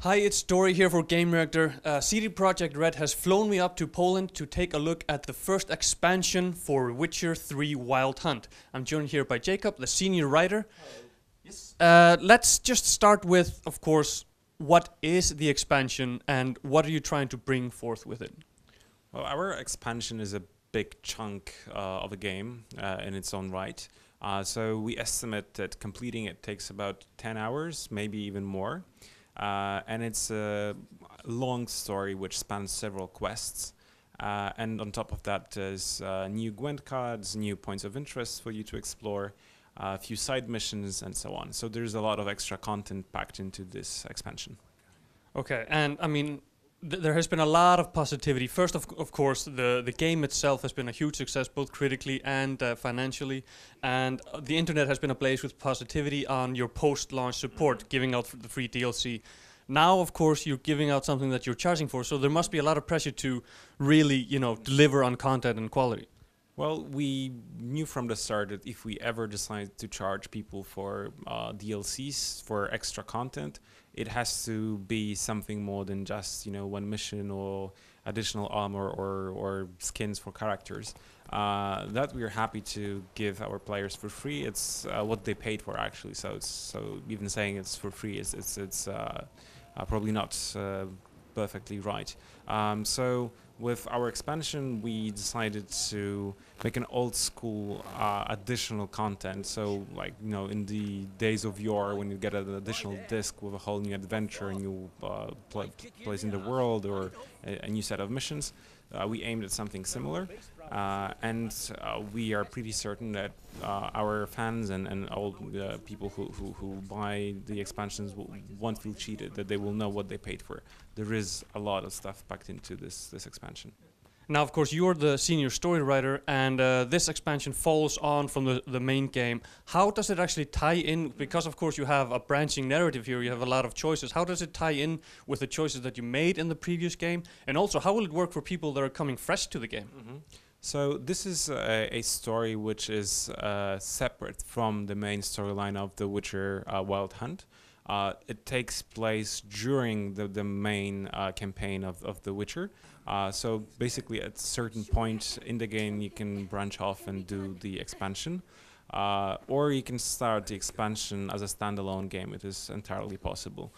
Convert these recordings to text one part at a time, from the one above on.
Hi, it's Dóri here for Gamereactor. CD Projekt Red has flown me up to Poland to take a look at the first expansion for Witcher 3 Wild Hunt. I'm joined here by Jakub, the senior writer. Hello. Yes. Let's just start with, of course, what is the expansion and what are you trying to bring forth with it? Well, our expansion is a big chunk of a game in its own right. So we estimate that completing it takes about 10 hours, maybe even more. And it's a long story which spans several quests. And on top of that, there's new Gwent cards, new points of interest for you to explore, a few side missions, and so on. So there's a lot of extra content packed into this expansion. Okay, and I mean, there has been a lot of positivity. First, of course, the game itself has been a huge success, both critically and financially. And the internet has been ablaze with positivity on your post-launch support, giving out the free DLC. Now, of course, you're giving out something that you're charging for, so there must be a lot of pressure to really, deliver on content and quality. Well, we knew from the start that if we ever decide to charge people for DLCs, for extra content, it has to be something more than just, one mission or additional armor or skins for characters. That we're happy to give our players for free. It's what they paid for, actually. So even saying it's for free it's probably not perfectly right. So with our expansion, we decided to make an old school additional content. So in the days of yore, when you get an additional disc with a whole new adventure, a new place in the world, or a new set of missions, we aimed at something similar. And we are pretty certain that our fans and all people who buy the expansions won't feel cheated, that they will know what they paid for. There is a lot of stuff packed into this expansion. Now, of course, you're the senior story writer, and this expansion follows on from the main game. How does it actually tie in? Because, of course, you have a branching narrative here. You have a lot of choices. How does it tie in with the choices that you made in the previous game? And also, how will it work for people that are coming fresh to the game? Mm-hmm. So this is a story which is separate from the main storyline of The Witcher Wild Hunt. It takes place during the main campaign of The Witcher. So basically at a certain point in the game you can branch off and do the expansion. Or you can start the expansion as a standalone game. It is entirely possible.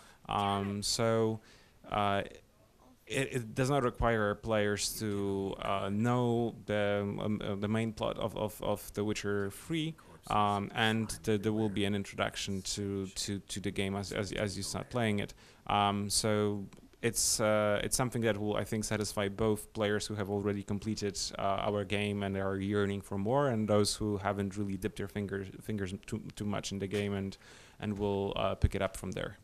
It does not require players to know the main plot of The Witcher 3, and there will be an introduction to the game as you start playing it. So it's something that will, I think, satisfy both players who have already completed our game and are yearning for more, and those who haven't really dipped their fingers too much in the game and will pick it up from there.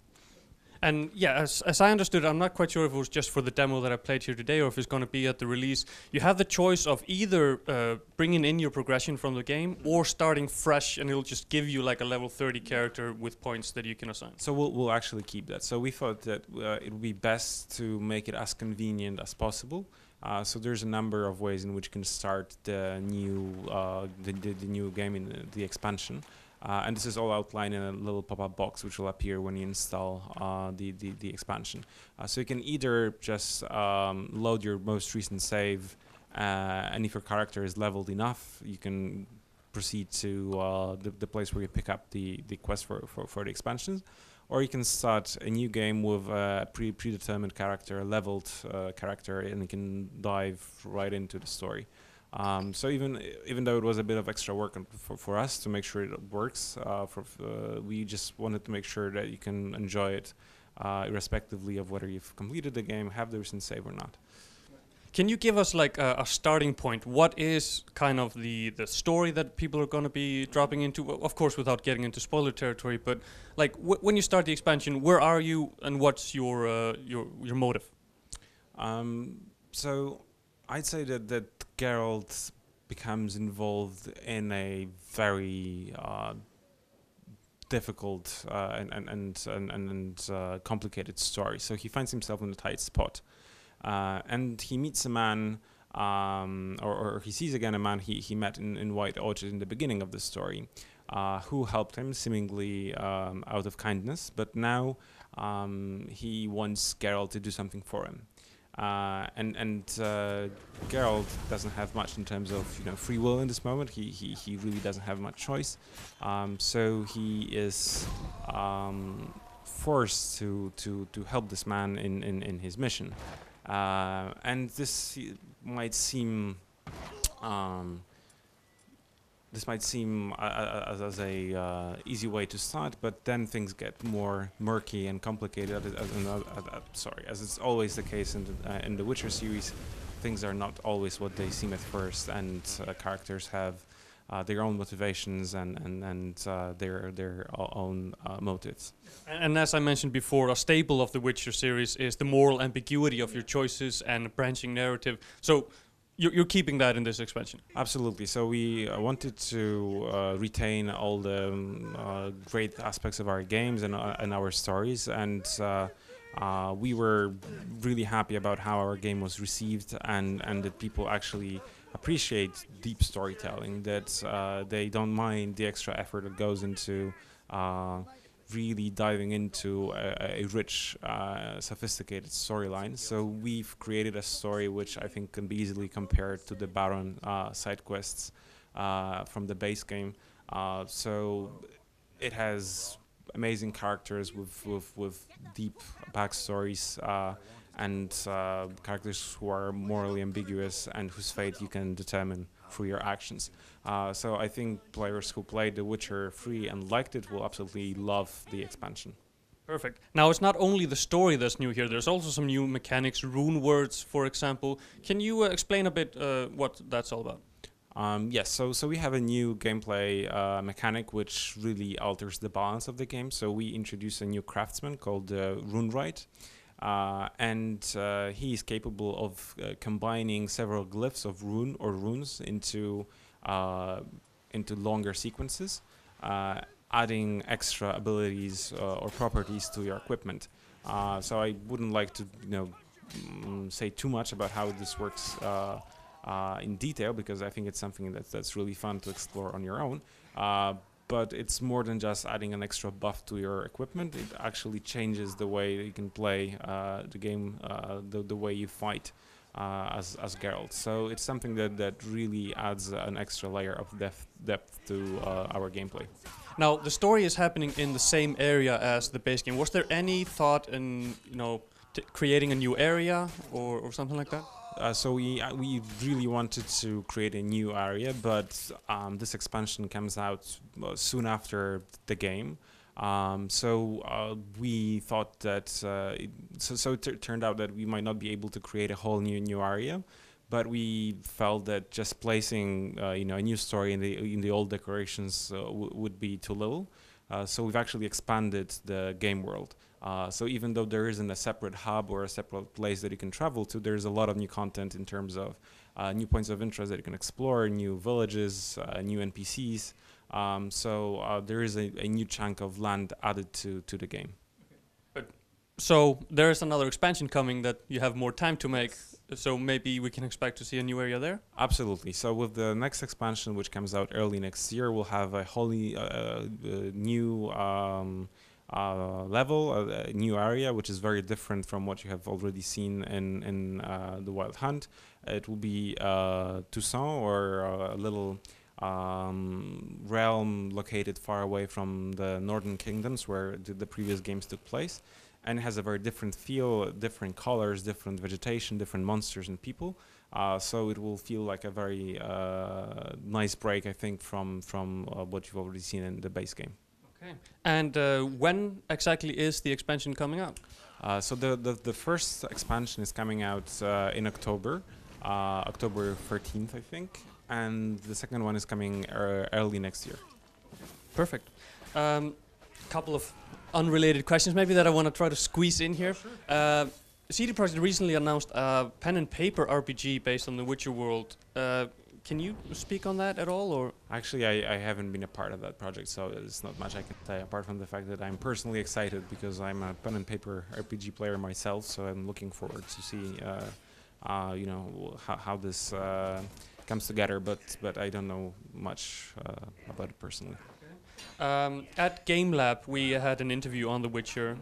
And yeah, as I understood, I'm not quite sure if it was just for the demo that I played here today or if it's going to be at the release. You have the choice of either bringing in your progression from the game or starting fresh, and it'll just give you like a level 30 character with points that you can assign. So we'll actually keep that. So we thought that it would be best to make it as convenient as possible. So there's a number of ways in which you can start the new game in the expansion. And this is all outlined in a little pop-up box which will appear when you install the expansion. So you can either just load your most recent save, and if your character is leveled enough, you can proceed to the place where you pick up the quest for the expansions. Or you can start a new game with a predetermined character, a leveled character, and you can dive right into the story. So even though it was a bit of extra work for us to make sure it works, we just wanted to make sure that you can enjoy it, irrespectively of whether you've completed the game, have the recent save or not. Can you give us like a starting point? What is kind of the story that people are going to be dropping into? Of course, without getting into spoiler territory, but like when you start the expansion, where are you and what's your motive? So I'd say that Geralt becomes involved in a very difficult and complicated story. So he finds himself in a tight spot, and he meets a man, or he sees again a man he met in White Orchard in the beginning of the story, who helped him seemingly out of kindness, but now he wants Geralt to do something for him. And Geralt doesn't have much in terms of free will in this moment. He really doesn't have much choice. So he is forced to help this man in his mission. And this might seem as a easy way to start, but then things get more murky and complicated. As it's always the case in the Witcher series, things are not always what they seem at first, and characters have their own motivations and their own motives. And as I mentioned before, a staple of the Witcher series is the moral ambiguity of your choices and branching narrative. So you're keeping that in this expansion? Absolutely. So we wanted to retain all the great aspects of our games and our stories, and we were really happy about how our game was received, and that people actually appreciate deep storytelling, that they don't mind the extra effort that goes into really diving into a rich, sophisticated storyline. So we've created a story which I think can be easily compared to the Baron side quests from the base game. So it has amazing characters with deep backstories and characters who are morally ambiguous and whose fate you can determine through your actions. So I think players who played The Witcher 3 and liked it will absolutely love the expansion. Perfect. Now, it's not only the story that's new here, there's also some new mechanics, rune words, for example. Can you explain a bit what that's all about? Yes, so we have a new gameplay mechanic which really alters the balance of the game. So we introduce a new craftsman called Rune Wright. And he is capable of combining several glyphs of runes into longer sequences, adding extra abilities or properties to your equipment. So I wouldn't like to say too much about how this works in detail, because I think it's something that's really fun to explore on your own. But it's more than just adding an extra buff to your equipment. It actually changes the way you can play the game, the way you fight as Geralt. So it's something that really adds an extra layer of depth to our gameplay. Now, the story is happening in the same area as the base game. Was there any thought in creating a new area or something like that? So we really wanted to create a new area, but this expansion comes out soon after the game. So we thought that it turned out that we might not be able to create a whole new area, but we felt that just placing a new story in the old decorations would be too little. So we've actually expanded the game world. So even though there isn't a separate hub or a separate place that you can travel to, there's a lot of new content in terms of new points of interest that you can explore, new villages, new NPCs. So there is a new chunk of land added to the game. So there is another expansion coming that you have more time to make. So maybe we can expect to see a new area there? Absolutely. So with the next expansion, which comes out early next year, we'll have a wholly new level, a new area, which is very different from what you have already seen in the Wild Hunt. It will be Toussaint, or a little realm located far away from the northern kingdoms where the previous games took place, and it has a very different feel, different colors, different vegetation, different monsters and people. So it will feel like a very nice break, I think, from what you've already seen in the base game. Okay. And when exactly is the expansion coming out? So the first expansion is coming out in October, October 13th, I think, and the second one is coming early next year. Perfect. Couple of unrelated questions maybe that I want to try to squeeze in here. Sure. CD Projekt recently announced a pen and paper RPG based on the Witcher world. Can you speak on that at all, or? Actually, I haven't been a part of that project, so there's not much I can say apart from the fact that I'm personally excited because I'm a pen and paper RPG player myself. So I'm looking forward to see, how this comes together. But I don't know much about it personally. At Game Lab, we had an interview on The Witcher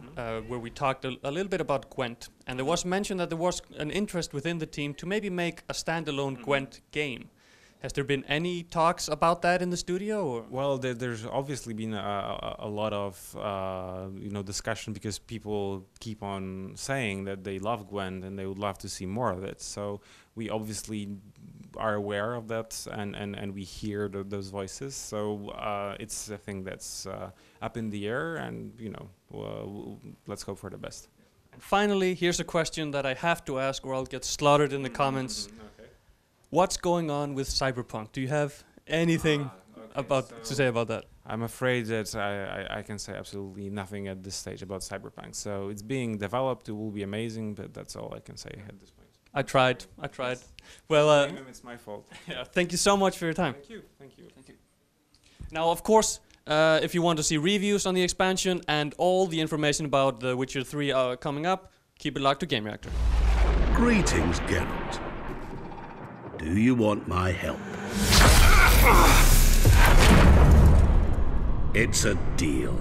where we talked a little bit about Gwent, and there was mention that there was an interest within the team to maybe make a standalone Gwent game. Has there been any talks about that in the studio? Or? Well, there's obviously been a lot of discussion because people keep on saying that they love Gwent and they would love to see more of it. So we obviously are aware of that and we hear those voices. So it's a thing that's up in the air, and let's hope for the best. And finally, here's a question that I have to ask, or I'll get slaughtered in the comments. Okay. What's going on with Cyberpunk? Do you have anything to say about that? I'm afraid that I can say absolutely nothing at this stage about Cyberpunk. So it's being developed. It will be amazing, but that's all I can say at this point. I tried. Well, It's my fault. yeah, thank you so much for your time. Thank you. Now, of course, if you want to see reviews on the expansion and all the information about The Witcher 3 coming up, keep it locked to Gamereactor. Greetings, Geralt. Do you want my help? It's a deal.